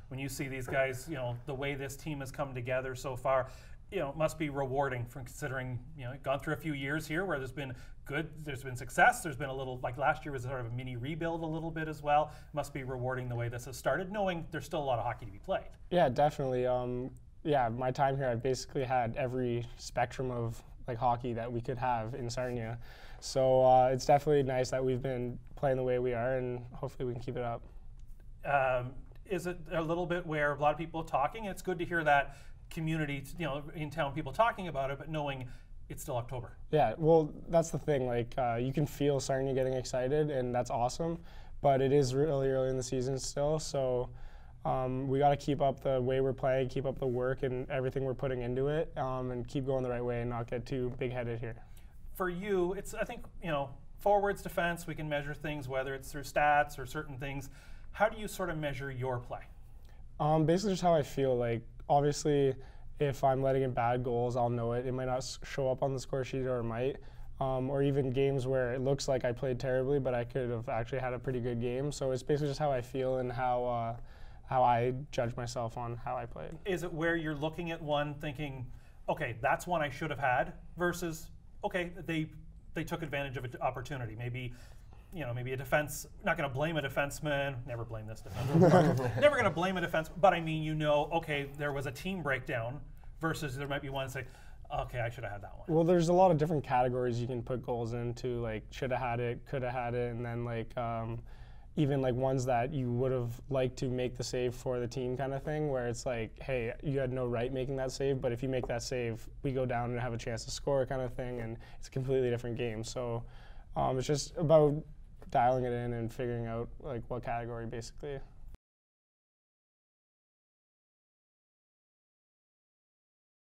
when you see these guys, the way this team has come together so far, it must be rewarding from considering, gone through a few years here where there's been success, there's been a little, like last year was sort of a mini rebuild a little bit as well. It must be rewarding the way this has started, knowing there's still a lot of hockey to be played. Yeah, definitely. Yeah, my time here, I've basically had every spectrum of hockey that we could have in Sarnia. So it's definitely nice that we've been playing the way we are, and hopefully we can keep it up. Is it a little bit where a lot of people are talking? It's good to hear that community, in town, people talking about it, but knowing it's still October. Yeah, well, that's the thing. You can feel Sarnia getting excited, and that's awesome. But it is really early in the season still, so we got to keep up the way we're playing, keep up the work and everything we're putting into it, and keep going the right way and not get too big-headed here. For you, it's, I think, forwards, defense, we can measure things, whether it's through stats or certain things. How do you sort of measure your play? Basically just how I feel. Obviously, if I'm letting in bad goals, I'll know it. It might not show up on the score sheet, or it might. Or even games where it looks like I played terribly, but I could have actually had a pretty good game. So it's basically just how I feel and how I judge myself on how I played. Is it where you're looking at one thinking, okay, that's one I should have had, versus, okay, they took advantage of an opportunity. Maybe, maybe a defense, not going to blame a defenseman, never blame this defenseman, never going to blame a defense, but I mean, okay, there was a team breakdown, versus there might be one say, okay, I should have had that one. Well, there's a lot of different categories you can put goals into, should have had it, could have had it, and then even ones that you would have liked to make the save for the team kind of thing, where it's hey, you had no right making that save, but if you make that save, we go down and have a chance to score kind of thing, and it's a completely different game. So it's just about dialing it in and figuring out what category basically.